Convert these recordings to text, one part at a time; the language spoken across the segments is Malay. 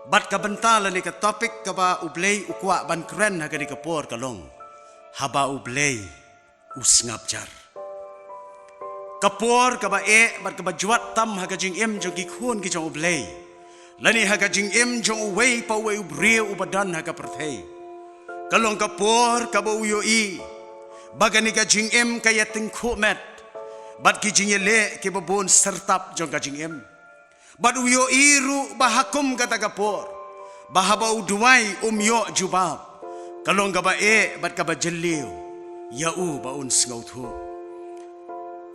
Bat ka bentala ni ka topik ka ba ublay ukwa ban kren ha ka ni ka por kalong. Haba ublay usngapjar. Kapor ka ba bat ka ba juat tam ha ka jing em jong gikhun ki jong ublay. Lani ha ka jing em jong uway pa uway ubriya ubadan ha ka perthay. Kalong kapor ka ba uyo i. Baga ni ka jing em kaya tingku met. Bat ki jing yele ki babon sertap jong ka jing em. Bat uyo iru bahakum kata kapor. Bahaba uduai yo jubab. Kalong ka ba bat ka ba jeliw. Yau baun sngau thu.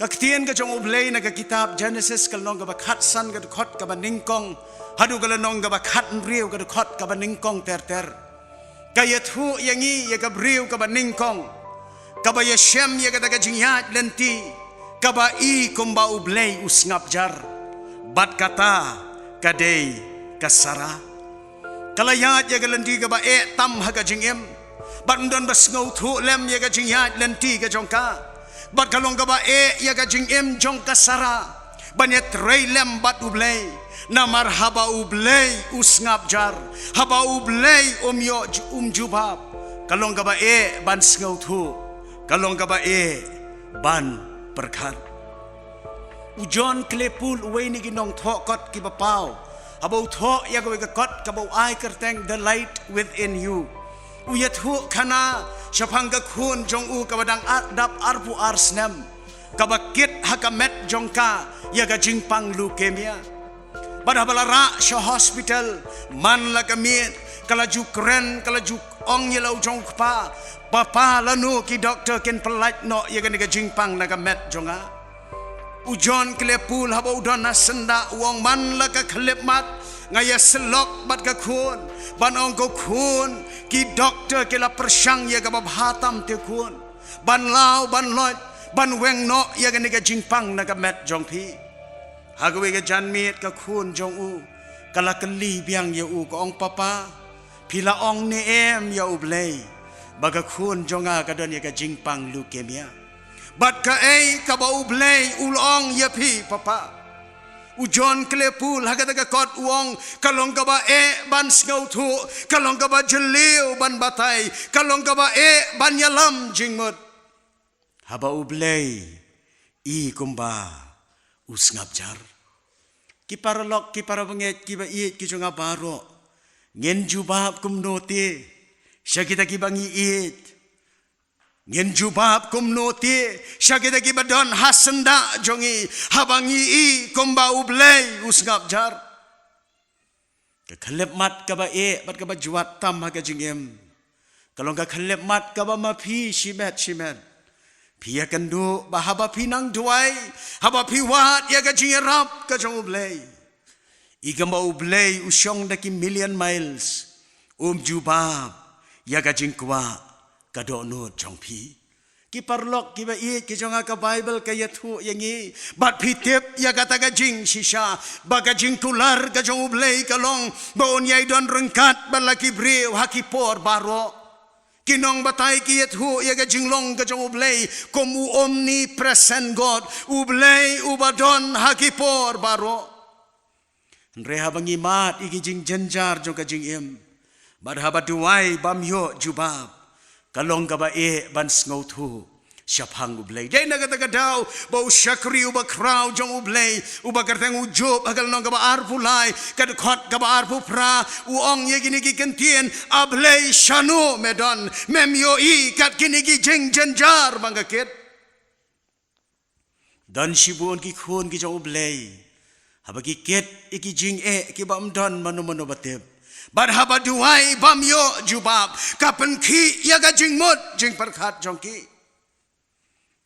Kaktian ka jong ublay na ka kitab Genesis kalong ka ba khatsan ka khot ka ba ningkong. Hadu kalanong ka ba khat nriw ka khot ka ba ningkong ter. Kaya thu yangi ya ka briw ka ba ningkong. Kaba ya shem ya ka jingyat lenti. Kaba i kumba ublay usngapjar. Bat kata kadei kasara. Kalayat ya ka lenti ka ba tam ha ka jingem. Bat ndon ba sngau thu lem ya ka jingyat lenti ka jongka. Bat kalong ka ba ya ka jingem jong kasara. Banyet rey lem bat ublay. Namar haba ublay usngapjar. Haba ublay yo jubab. Kalong ka ba ban sngau thu. Kalong ka ba ban perkat. Ujon klepul uway ni ginong thokot kibapaw. Habaw thok ya gaway kakot kabaw ay kerteng the light within you. Uyat hu kana syapangga khun jong u kabadang dap arpu arsnem. Kabakit hakamet jong ka ya ga jingpang leukemia. Badabalara sya hospital man la kamit kalaju kren kalaju ong yelau jong pa. Papa lanu ki doktor ken pelait no ya ga jingpang na kamet jonga. Ujon klepul haba udon na senda uang man la ka klep mat ngaya selok bat ka khun ban ong ko khun ki doktor ke la persyang ya ga babhatam te khun ban lau ban lot ban weng no ya ga jingpang na kamet jong pi hagawe ga janmit ka khun jong u kala kali biang ya u ko ong papa pila ong ni em ya ublay baga khun jonga ka don ya ga jingpang leukemia. Bat ka ka ba ublay ulong ya pi papa. Ujon klepul hagata ka kot uong kalong ka ba ban sngau thu kalong ka ba jeliw ban batay kalong ka ba ban yalam jingmut. Haba ublay i kumba usngapjar. Ki paralok ki parabanget ki ba iit ki jonga baro. Ngen jubab kumnoti siya kita ki bangi iit. Ngen jubab kumnoti siya kita ki badon hasenda jongi habangi i kumba ublay usngapjar. Kakalep mat ka ba bat ka ba juat tam ha ka jingem. Kalong kakalep mat ka ba mapi shimet. Pia kandu bahaba pinang duay haba piwat ya ka jingirap ka jong ublay. Igamba ublay usyong daki million miles jubab ya ka jingkwa kadonut jong pi. Ki parlok ki ba ki jong ka Bible ka yathu yangi bat pitip ya kata ka jing shisha baga jing tular ka jong ublay kalong baon yai don rengkat balaki brew hakipor baro. Kinong batay ki yathu ya ka jinglong ka jong ublay komu omnipresent God ublay ubadon hakipor baro. Reha bangi mat iki jing jenjar jong ka jing em. Badhaba duwai bamyo jubab. Kalong ka ba ban sngau thu syapang ublay. Day nagataga daw bau syakri uba kraw jong ublay uba karteng ujub hagal nong ka ba arpulay kadukot ka ba arpupra uong ye ginigi kentien ablay syanu medon memyo i kat kinigi jing jenjar bangakit. Dan sibuon ki khun ki jong ublay habagi ket iki jing ki ba amdon manu batib. Badhaba duai bamyo jubab kapan ki ya ga jingmut jing perkat jongki.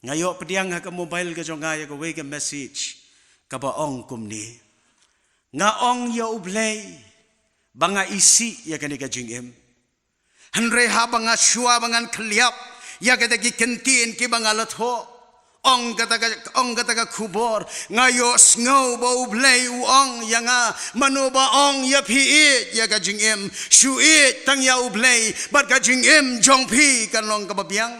Ngayo pediang ha ka mobile ka jonga ya ka wega message ka ba ong kumni. Nga ong ya ublay banga isi ya ka ni ka jingem. Hanre ha banga syua bangan kliap ya ka dagi kentin ki banga latho. Ong kata ka kubor ngayo sngau ba ublay uong yanga manu ba ong ya piit ya ka jingem syuit tang ya ublay bat ka jingem jong pi kanong kababiang.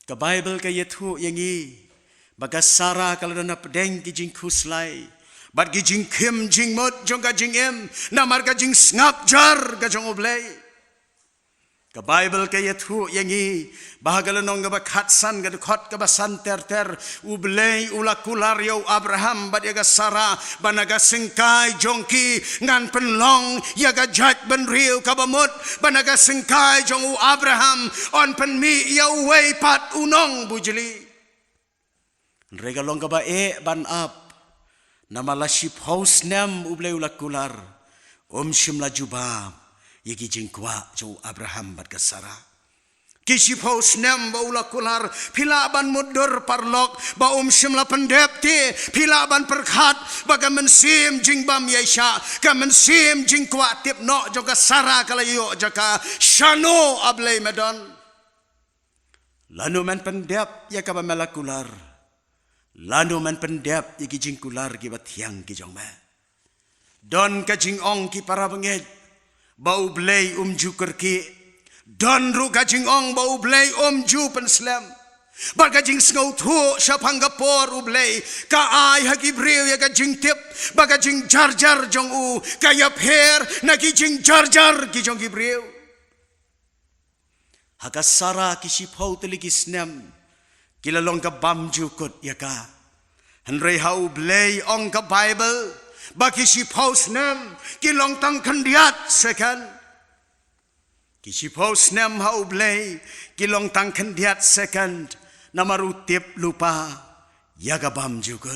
Ka Bible ka yathu yangi baga sara kalana pedeng ki jing kuslay Bat ki jing kim jing mot jong ka jing em namar ka jing ngap jar ka jong oblay. Ka Bible ka yathu yangi bahagalanong ka bakhatsan ka dukot ka basan ter ublay ulakular yaw Abraham bat yaga Sarah banaga singkay jongki ngan penlong yaga jat ban riu ka bamot banaga singkay jong u Abraham on penmi yaw way pat unong bujli. Regalong ka ba ban up namala ship house nem ublay ulakular shimla jubab yagi jingkwa jo Abraham bat ka Sarah. Kisi paus nem ba ulakular pilaban mudur parlok ba shimla pendepti pilaban perkhat baga mensim jingbam yaisha ka mensim jingkwa tip no jo ka Sarah kalayo jaka shano ablay medon. Lanu men pendep ya ka ba melakular. Lanu men pendep yagi jingkular ki bat yang ki jong me. Don ka jing ong ki para benged bau blay juker ki don ru gajing ong bau blay ju penslam bar gajing sngau thu shapanggapor ublay ka ai hagi brew ya gajing tip ba gajing jar jong u kaya pher na gijing jar ki jong ki brew haga Sarah ki sipau teli ki snem kilalong ka bamju kot ya ka henrei hau blay ong ka Bible bagi si paus nem kilong tang kandiat second kisi paus nem hau blay kilong tang kandiat second namarutip lupa yaga bam juga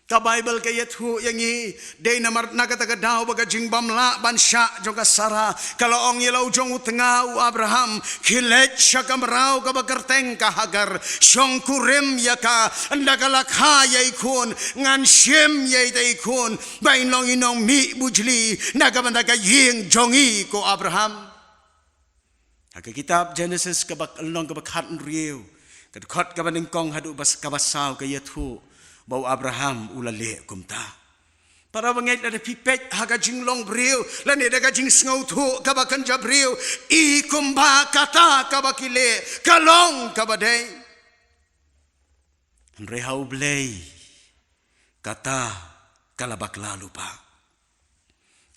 ka Bible kayat hu yangi day namar nagataga daw baga jingbam la bansya juga Sarah kalau ong ilaw jong utengau Abraham kilet siya kamraw ka bagarteng ka Hagar syong kurim yaka ndagalakha yay kun ngan siyem yay day kun bainong inong mi bujli nagabandaga ying jongi ko Abraham haka kitab Genesis kabak along kabakhat nriyo kadkot kabaningkong hadu bas kabasaw kayat hu bau Abraham ulale kumta. Para bangit na pipet haga jinglong briu lani daga jing sngaw tu kabakan jabriu I kumba kata kabakile kalong kabaday. Rehaw blay kata kalabak lalu pa.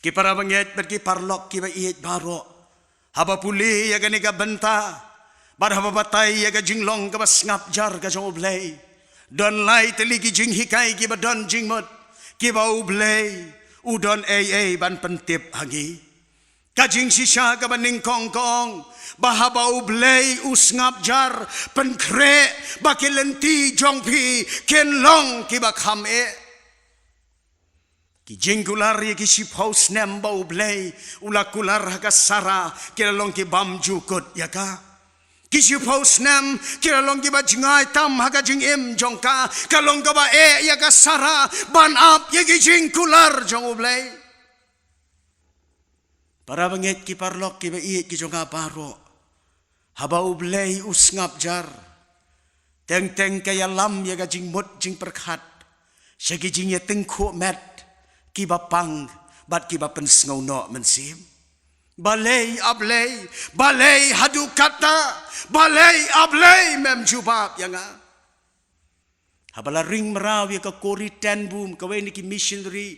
Ki para bangit pergi parlok ki ba iit baro haba puli ya ganiga benta bar haba batay ya ga jinglong kabas ngap jar ga jong blay. Don lai teligi jing hikai ki ba don jing mot ki ba ublay udon ban pentip hagi kajing sisa ka ba ningkong kong bahaba ublay usngap jar penkre bakilenti jongpi kenlong ki ba kham ki jinggular ki si paus nem ba ublay ulakular haga Sarah kilalong ki bam jukut yaka kisi paus nam kilalong giba jingai tam haga jing em jongka kalong gaba ya ka Sarah ban up yagi jing kular jong ublay para bangit ki parlok ki ba ki jonga baro haba ublay usngap jar teng kaya lam yaga jing mot jing perkhat syagi jing ya tengku met ki ba pang bat ki ba pensngau no mensim balay hadu kata balay ablay mem jubab yanga habala ring merawi ka kori ten boom ka we niki missionary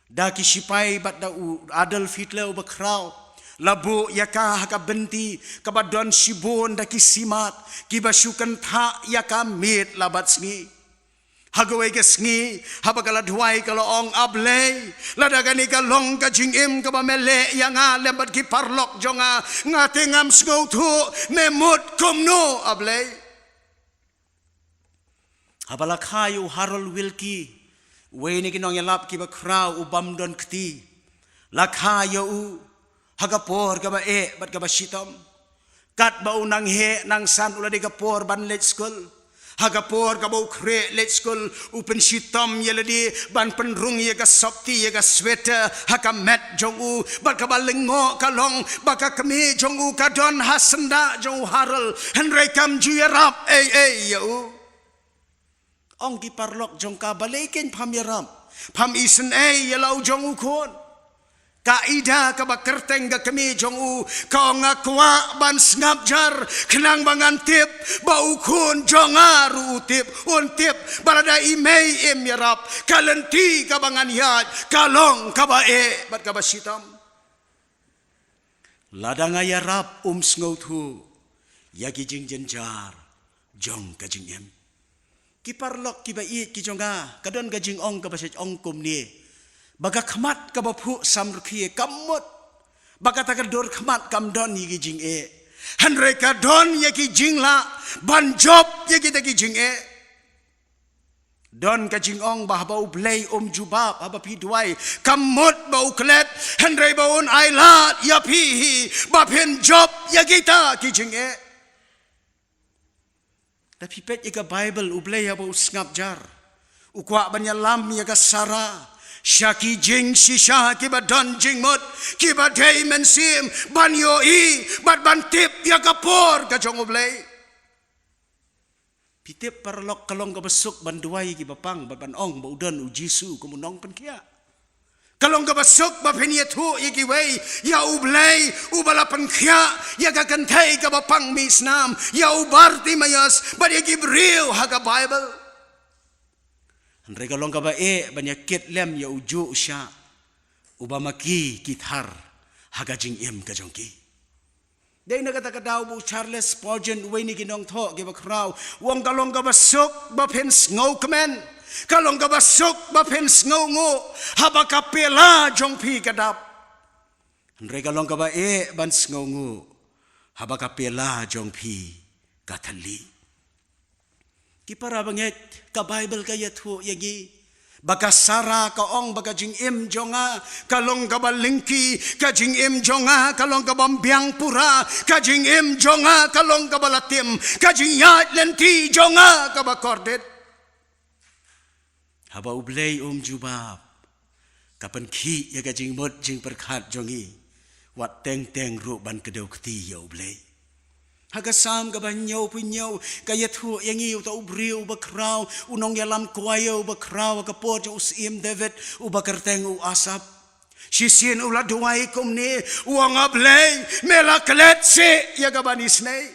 da ki sipai bat da Adolf Hitler bakraw labu yaka haka benti ka badon sibon da ki simat ki basukan tha yaka mit labat sngi hagaway kasngi habagala duway kaloong ablay ladagani kalong ka jingim ka bamele yanga lembat ki parlok jonga ngatingam sngotu memut kumno ablay habala kayu Harold Wilkie weni kinong yalap ki bakraw ubam don kti lakhayo u hagapor ka ba bat ka ba shitom kat ba unang he nang san uladi kapor ban let school hagapor kabau kre let's school open shitam yeladi ban penrung ye ga sopti ye ga sweater haka mat jongu baka balengo kalong baka kami jongu kadon hasenda jongu haral henry kam juyarap yo ong ki parlok jongka balikin pam yaram pam isen yalau jongu kon Kaida ka bakerteng ga kami jong u ka nga kwa ban ngapjar kenang bangantip bau kun jonga rutip untip barada imei emirap kalenti ka bangan yat kalong ka bae bat ka basitam ladang ayarap sngotu yagi jing jenjar jong ka jing em kiparlok kibai ki jonga kadon ga jing ong ka basit ong kum ni baga khamat ka bapu samrukhi kamot baga takador khamat kamdon yigi jing e hanre ka don yagi jing la ban job yagi taki jing e don ka jing ong bah bau blay jubab aba pi duai kamot bau klet hanre baun ailat ya pi ba pen job yagi ta ki jing e tapi pet ika bible ublay bau ngap jar ukwa banyalam yaga sara Syaki jing sisha kiba don jing mut kiba day mensim ban yo i bat ban tip ya kapor ka jong oblay pitip parlok kalong ka besuk ban duai kiba pang ban ong ba udan u jisu kumunong pen kia kalong ka besuk ba pen yetu yaki wei ya oblay u balapan kia ya ka kantai ka ba pang misnam ya ubarti mayas ba yaki bril haga bible Mereka long kaba banyak kit lem ya uju usya ubamaki kitar hagajing em kajongki. Dai nagata kadaw bu Charles Spurgeon way ni ginong tho giba kraw wong kalong kaba sok ba pens ngau kemen kalong kaba sok ba pens ngau ngo haba kapela jong pi kadap. Mereka long kaba ban ngau ngo haba kapela jong pi katali. Ki para banget ka Bible kaya tu yagi baka sara ka ong baka jing im jonga kalong ka balingki ka jing im jonga kalong ka bambiang pura ka jing im jonga kalong ka balatim ka jing yat lenti jonga ka bakordet haba ublay jubab kapan ki ya ka jing mot jing perkhat jongi wat teng teng ru ban kedew kti ya ublay Hagasam ka banyaw punyaw kaya tu yang iu ta ubriu bakraw unong yalam kwayo bakraw kapot yung usim David ubakarteng u asap sisin ula duway kumni uang ablay melaklet si yagabanis nay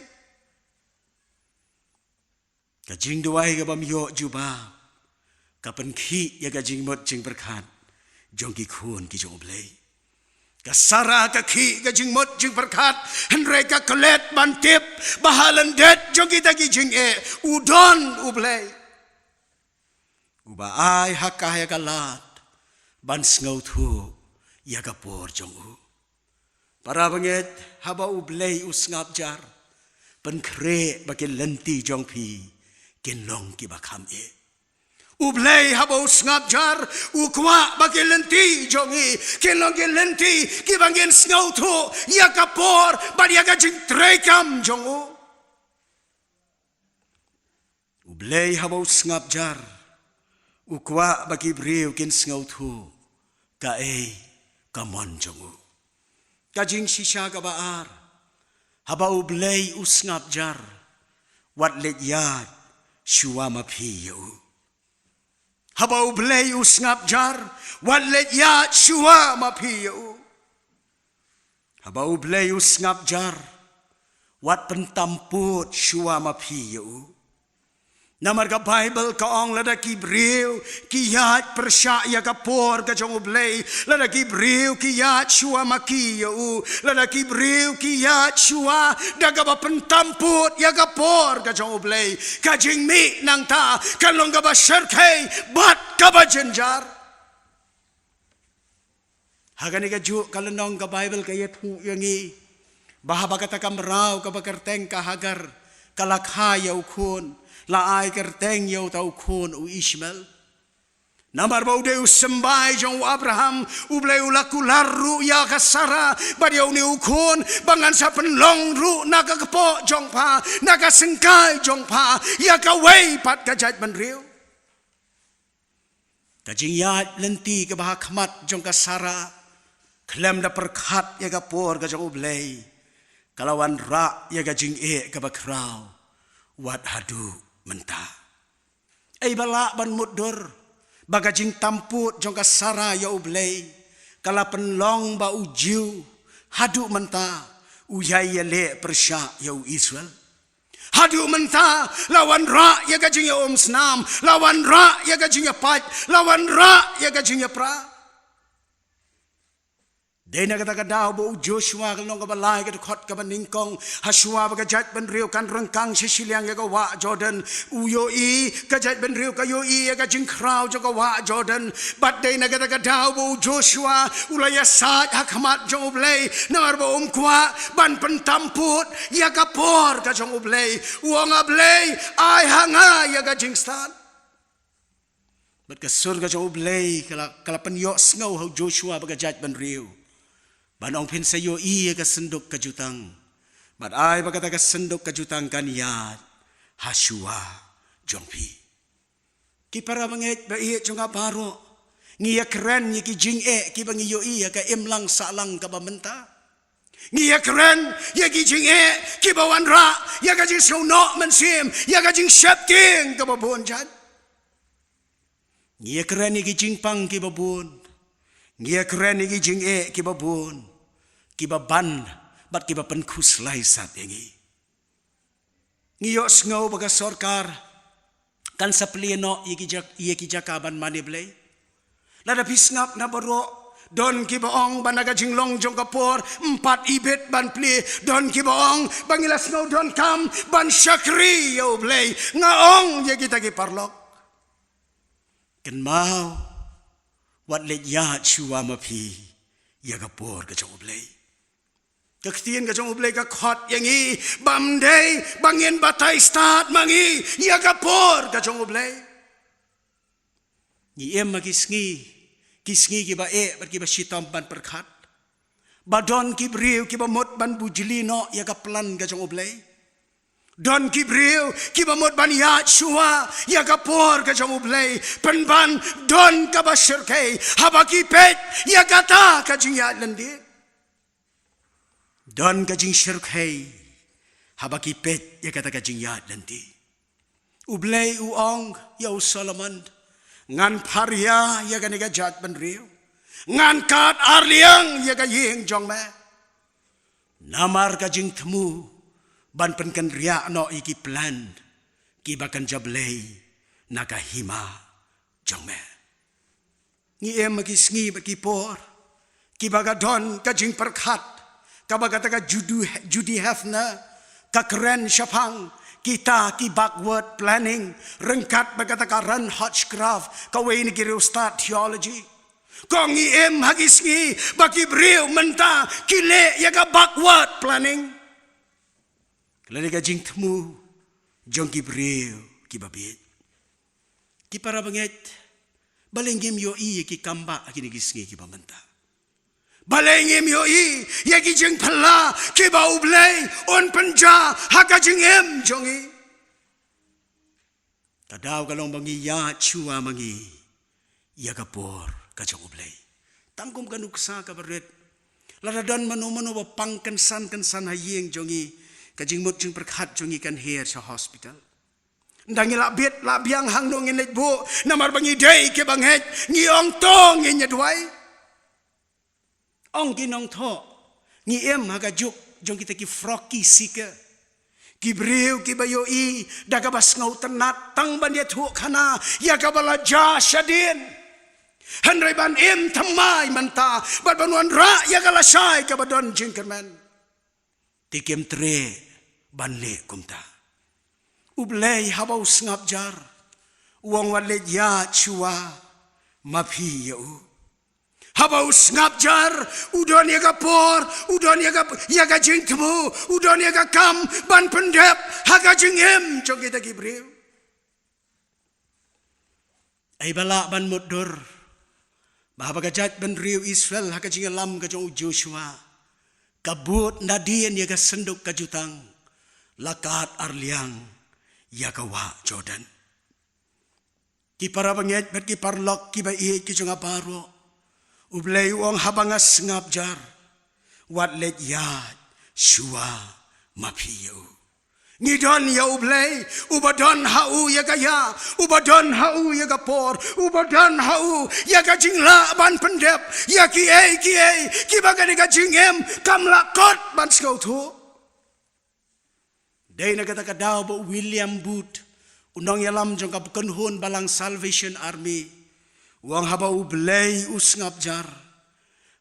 kajing duway ka bamyo juba kapan ki yagajing mot jing berkat jong kikun ki jong ablay Kasara kaki gajing mot jing berkat henre ka kelet bantip bahalan det jong kita gijing udon ublay uba ay hakah ya kalat ban ngau tu ya kapor jong u para banget haba ublay usngap jar penkre bagi lenti jong pi kinlong ki bakam Ublay habau ngap jar ukwa bagi lenti jongi kinlong ki lenti ki bangin ngau tu ya kapor badi aga jing trekam jongu Ublay habau ngap jar ukwa bagi briu kin ngau tu ka kamon jongu kajing sisha ka baar habau ublay usngap jar wat let yad shuama pi yu Haba ublay usngap jar walet ya shua mapiyo Haba ublay usngap jar wat pentamput shua mapiyo Namar ka Bible ka ong lada kibriw kiyat persya ya kapor ka jong ublay lada kibriw kiyat shua makiyo lada kibriw kiyat shua daga ba pentamput ya kapor ka jong ublay ka jing mi nang ta kalong ka ba syarkay bat ka ba jenjar hagani ka ju kalenong ka Bible ka yetu yangi bahaba kata kamraw ka bakarteng ka hagar kalakhaya ukun laay kerteng yaw tau kun u Ishmael. Namar bau de sembay jong Abraham ublay ulaku laru ya kasara badiaw ni ukun bangan sa penlong ru nagakapo jong pa nagasengkay jong pa ya kaway pat kajat manriw. Kajing yat lenti kabahakmat jong kasara klem da perkat ya kapor kajong ublay kalawan ra ya kajing kabakraw wat hadu mentah. Ay bala ban mudur bagajing tamput jong kasara ya ublay kala penlong ba ujiu hadu menta uyai le persya ya Israel. Hadu menta lawan ra ya gajinya snam, lawan ra ya gajinya pat, lawan ra ya gajinya pra. Dena kata kadau bo Joshua kalong ka balai ka khot ka baningkong hasua ba kajat ban riu kan rengkang sisiliang ya ka wa Jordan uyo i kajat ban riu ka yo i ya ka jing krau jo ka wa Jordan but dena kata kadau bo Joshua ulaya sat hakmat jong oblei namar bo kwa ban pentamput ya ka por ka jong oblei uang oblei ai hanga ya ka jing stat but ka sur ka jong oblei kala penyok ngau hau Joshua ba kajat ban riu Banong pin sayo iya ka sendok kajutang. But ay bagata ka sendok kajutang kaniyat hasua jongpi. Ki para mangit ba iya jong aparo. Ngiya keren ni ki jing ki bang iyo iya ka imlang salang ka bamenta. Ngiya keren ya ki jing ki bawan ra ya ka jing sono mensim ya ka jing septing ka babon jan. Ngiya keren ni ki jing pang ki babon. Ngiya keren ni ki jing ki babon. Kiba ban bat kiba penkus lai sat yengi ngiyok ngau baga sorkar kan saplino yeki jakaban maniblay lada pisngap na baro don kiba ong banaga jinglong jong kapor 4 ibet ban pli don kiba ong bangilas ngau don kam ban syakri yo blay ngaong yeki tagi parlok ken mau wat let ya chuwa mapi ya kapor ka jong blay Kaktian ka jong ublay ka khot yangi bamday bangin batay start mangi ya kapor ka jong ublay ni em magisngi kisngi ki ba bat ki ba shitam ban perkhat badon ki briu ki ba mot ban bujlino ya ka plan ka jong ublay don ki briu ki ba mot ban ya shua ya kapor ka jong ublay penban don ka ba shirkai habaki pet ya kata ka jing ya lendi Don kajing syirkai habaki pet ya kata kajing yad nanti. Ublay uong ya Solomon ngan paria ya ganiga jat benriu ngan kat arliang ya gayeng jong me. Namar kajing temu ban penken ria no iki plan ki bakan jablay nakahima jong me. Ni em magisngi baki por ki bagadon kajing perkhat kabagata Judy Hefner kakren syapang kita ki backward planning rengkat bagata ka run Hotchcraft kawai ni kiri ustad theology kongi em hagisngi baki briu menta kile ya ka backward planning kelani ka jing temu jong ki briu ki babit ki para banget balengim yo i ki kamba akini gisngi ki bamenta Balengim yoi yaki jeng pala kiba ublay on penja haka jeng em jongi kadaw kalong bangi ya chua mangi ya kapor ka jong ublay tangkum kanuksa ka baret ladadan mano ba pangkensan hayeng jongi ka jeng mot jeng perkhat jongi kan here sa hospital ndangi labit labiang hang no ngenet bu namar bangi day ke banghet ngiong tong nyedwai Ong kinong tho ngi em hagajuk jong kita ki froki sika ki briu ki bayoi daga bas ngau tenat tang ban dia thu khana ya ka bala ja shadin hanrai ban em thamai manta bat banuan ra ya kala sai ka badon jingkerman tikem tre ban le kumta ublei habau ngap jar uang wale ya chua mapi yo Habau ngap jar, udon ya kapor, udon ya ka jing temu, udon ya ka kam, ban pendep, haka jing em, jong kita kibriu. Ay bala ban mudur, bahaba kajat ban riu Israel, haka jing alam ka jong Joshua, kabut nadien ya ka senduk kajutang, lakat arliang, ya ka wa Jordan. Ki para banget, bet ki parlok, ki ba iit ki jong aparo, Ublay uang habangas ngap jar wat let yad shua mapiyo Ngidon ya ublay, ubadon hau ya gaya, ubadon hau ya gapor, ubadon hau ya gajingla ban pendep, ya kiai kibagani gajingem kamla kot ban skautu. Day na kata kadaw ba William Booth, unang yalam jong kapukanhon balang Salvation Army, uang haba ublay usngap jar,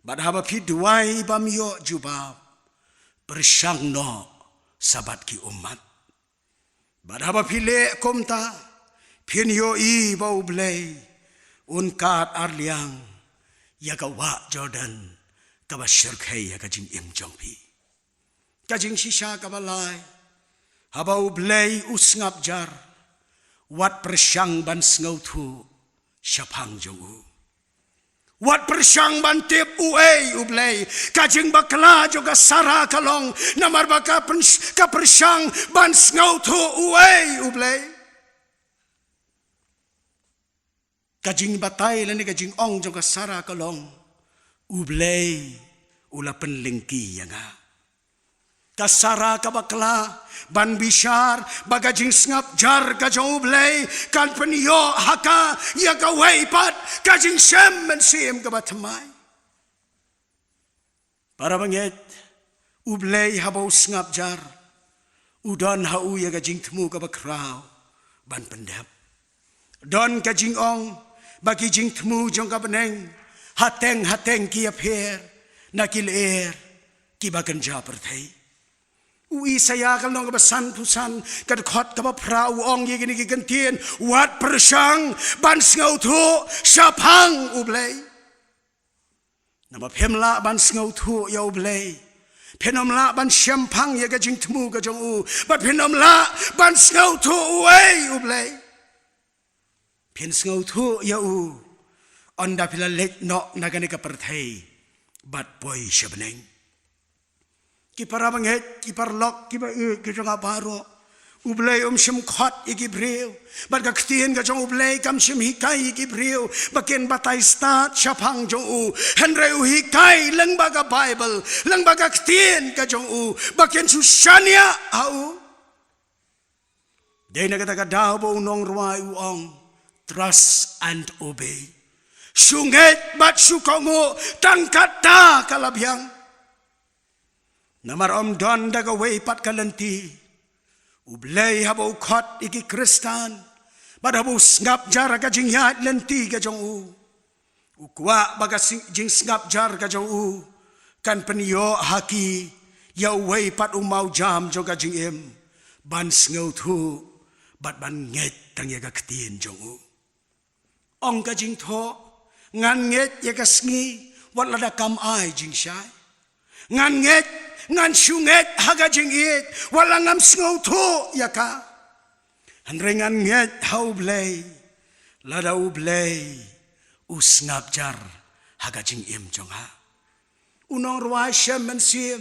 bad haba pidway bamyo jubab, bersyang no sabat ki umat. Badhaba pile komta pinyo I bau blay unkat arliang yagawa Jordan kaba syirkhay kajing imjong pi kajing sisa kabalay habau blay usngap jar wat persyang ban sngaw thu syapang jongu wat persyang ban tip uay ublay kajing bakla juga sara kalong namar baka persyang ban sngaw thu uay ublay kajing batay lani kajing ong juga sara kalong ublay ula penlingki nga kasara kabakla ban bishar bagajing snap jar kajong ublay kan penyo haka ya kawai pat kajing sem men sim kabatamay para banget ublay habau snap jar udon hau ya kajing temu kabakraw ban pendap don kajing ong bagi jing temu jong kabeneng hateng kia pher nakil air kibagan japerthai ui saya kalau kebesan pusan kedekot kaba prau ong ye gini gigantien wat persang ban sngaw thu syapang ublay nama pemla ban sngaw thu ya ublay penomla ban syampang ya gajing temu gajong u bat penomla ban sngaw thu uay ublay pen sngaw thu ya u onda pila lek no nagani ka perthai bat boy syabeneng ki para banget ki parlok ki ba ki jonga baro ublay syem khot ki breu bat ka ktien ka jong ublay kam syem hikai ki breu baken batay stat syapang jong u henre u hikai leng baga bible leng baga ktien ka jong u baken susania au dei na kata daw bo unong ruai uong trust and obey sunget bat sukongo tangkata kalabyang namar om don daga way pat kalanti ublay habau khot iki kristan badabu ngap jar ka jing yat lenti ka jong u ukwa baga jing ngap jar ka jong u kan penyo haki ya way pat umau jam joga jing em ban sngaw thu bat ban nget tang ya ka ktien jong u ong ka jing tho ngan nget ya ka sngi wat lada kam ai jing shai ngan nget ngan syunget haga jingit walang am sngaw thu yaka hanrengan nget haublay lada ublay usngap jar haga jing im jonga unong ruai syam mensim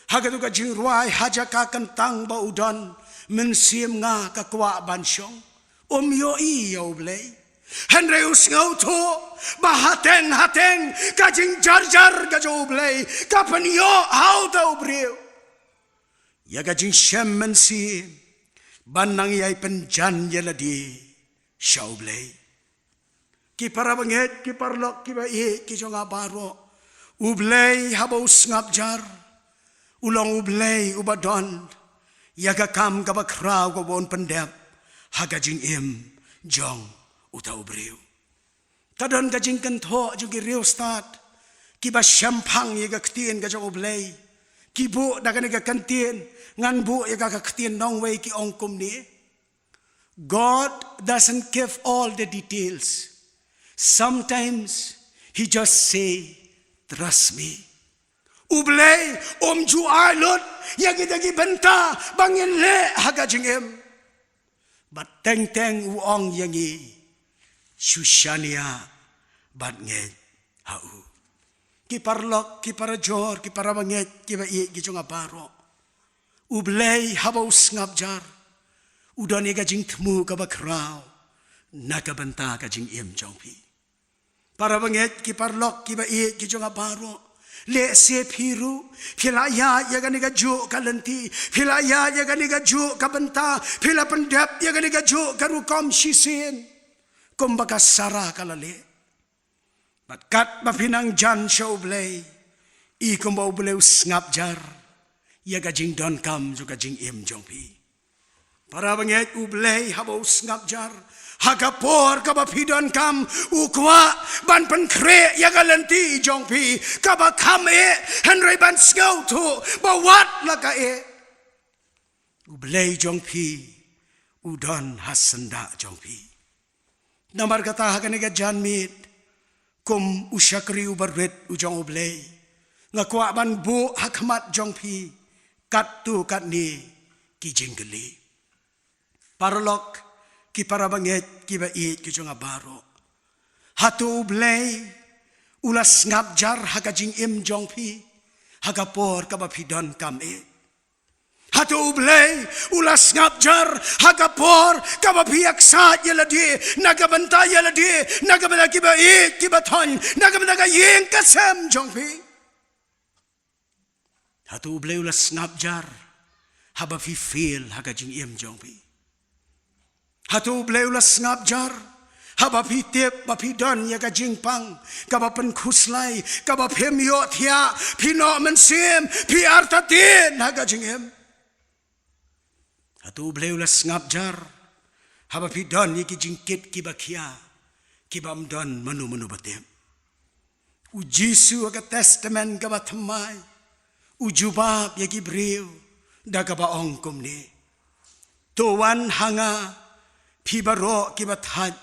haga tu ka jing ruai haja ka kentang ba udon mensim nga ka kwa bansyong yo I ublay henre usngau thu bahateng kajing jar gajo ublay kapan yo hau tau breu ya kajing syam mensi banang yai penjan ya ladi syaublay ki para banget ki parlok ki bai ki jonga baro ublay habau ngap jar ulong ublay ubadon ya ka kam ka bakraw ko bon pendep hagajing im jong utau breu kadon kajing kentho jugi riu start kiba syampang ye ga ktien ga jong ublay kibu daga ga kantien ngan bu ye ga ktien nong way ki ongkum ni God doesn't give all the details sometimes he just say trust me ublay ju alot ye gi benta bangin le haga jingem bat teng uong yangi Sushania bat nget hau ki parlok ki para jor ki para banget ki ba ki jonga baro ublay habau ngap jar udon ye gajing temu ka bakraw nakabanta ka jing im jongpi para banget ki parlok ki ba ki jonga baro le se phiru philaya ya gani ga jo kalenti philaya ya gani ga jo kabenta phila pendap ya gani ga jo karukom sisin kumbaka sara kalale batkat bapinang jan show blay I kumbau blay ngap jar ya ga jing don kam juga jing im jong pi para banget ublay habau ngap jar hagapor kabapidon kam ukwa ban penkre ya galanti jongpi kabakam henry ban skau tu bawat laka ublay jongpi udon hasenda jongpi namar kata haganiga janmit kum usyakri ubarwet ujong ublay ngakwa ban bu hakmat jongpi kat tu kat ni ki jinggeli parlok ki para banget ki ba it ki jonga baro hatu ublay ulas ngap jar haga jing im jong pi haga por ka ba pidon kam hatu ublay ulas ngap jar haga por ka ba piak sa yela di naga banta yela di naga bana ki ba it ki ba thon naga bana ka yeng ka sam jong pi hatu ublay ulas ngap jar haba fi feel haga jing im jong pi hatu bleulas ngap jar haba pitep bapidon ya ka jingpang kaba pen khuslai kaba phemyo thia phino mensem phi artatin haga jingem hatu bleulas ngap jar haba pidon ya ki jingkit ki bakhia ki bamdon manu batem u jisu ka testament kaba thamai u jubab ya ki breu da kaba ongkom ni to wan hanga Pibaro kibathat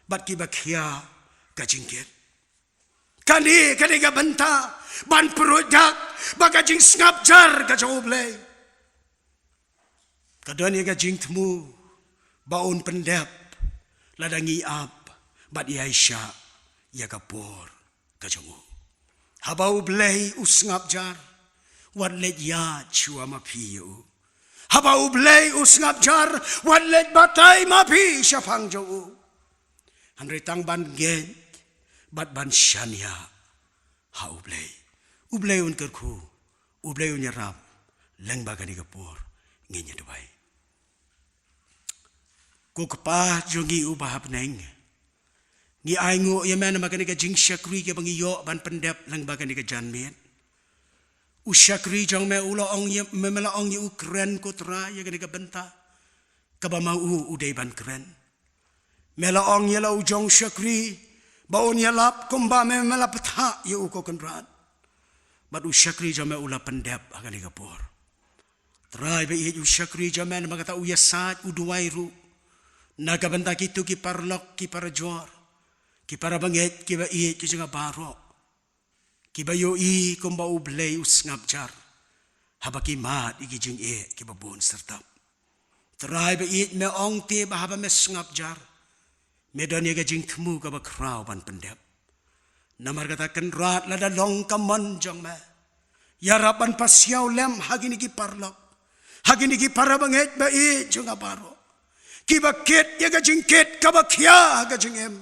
bat kibakhia kajingket kani ka banta ban produk bagajing ngap jar ka joblay kadani ka jingtmu baon pendap ladangi ap bat yaisha ya kapor ka jongu habau blay usngap jar wat let ya chua mapiyo haba ublay usngap jar walet batay mapi syafang jo hanritang ban gen bat ban syania ha ublay un kerku ublay un yarap leng bagani kapur ngenya dubai ko kapa jongi ubahap neng ni aingo yemen magani ka jing syakri ke bangi yo ban pendap leng bagani ka janmet usyakri jong me ulo ong ye memela ong ye ukren kotra ye gani ka benta ka ba mau udai ban kren mela ong ye la ujong syakri ba on ye lap kumba memela petha ye uko kenrat bat usyakri jong me ula pendep gani ka por trai be ye usyakri jong me magata uyasat uduairu naga benta kitu ki parlok ki parajor ki para banget ki ba ye ki jonga barok kibayo I kumba ublay usngap jar habaki mat igijing kibabon sertap try ba it me ong te ba haba me ngap jar medon ye gajing tmu ka ba kraw ban pendep namar kata ken rat lada long kamon jong me yarapan pasyaw lem hagini ki parlok hagini ki para banget ba it jong aparo kibaket ye gajing ket ka ba khya gajing em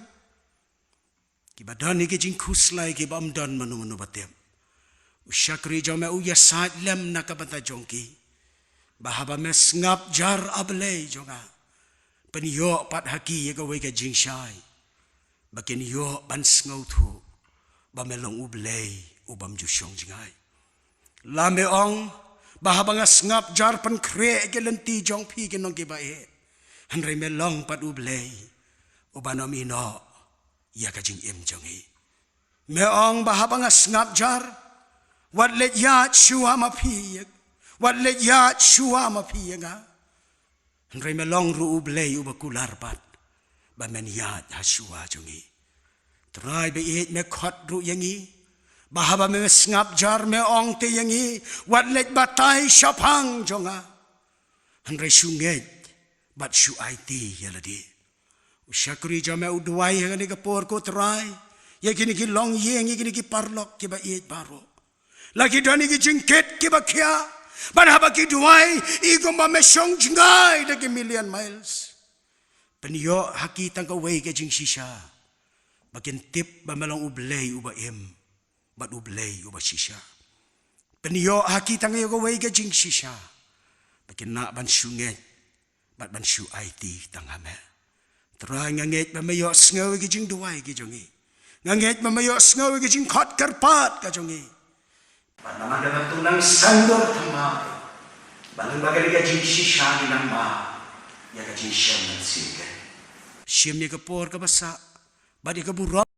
kibadani ke jing khuslai ke bamdan manu batem usyakri jome uya sat lem nakabanta jongki bahaba mes ngap jar ablay jonga penyo pat haki ye gawe ke jing shai bakin yo ban ngau thu bamelong ublay ubam jusyong jingai lambe ong bahaba ngas ngap jar pen kre ke lenti jong pi ke nong ke bae hanre melong pat ublay ubanom ino ya kajing im jongi meong bahaba ngas ngap jar wat let ya shua mapi wat let ya shua mapi nga Henry melong ru ublay ubakular pat ba men ya shua jongi try be it me khot ru yangi bahaba me ngap jar meong te yangi wat let batai shapang jonga Henry shunget bat shu it yaladi usyakri jame udwai ngani kapor ko try ye kini ki long yeng ye kini ki parlok ki ba it baro lagi dani ki jingket ki ba kya ban haba ki duai I gomba me shong jingai de ki million miles penyo haki tangka wei ke jing shisha bakin tip ba melong ublay uba em bat ublay uba shisha. Peniyo haki tangayo gaway ka jing shisha. Bakin na ban syunget, bat ban syu IT tangame. Terai nganget mamayo sngawi ka jing duway ka jongi. Nganget mamayo sngawi ka jing kot karpat ka jongi. Bat naman dapat tunang sandor tama. Balang bagay ka jing shisha ni nang ma. Ya ka jing siyam ng sige. Siyam niya kapor ka basa. Badi ka burang.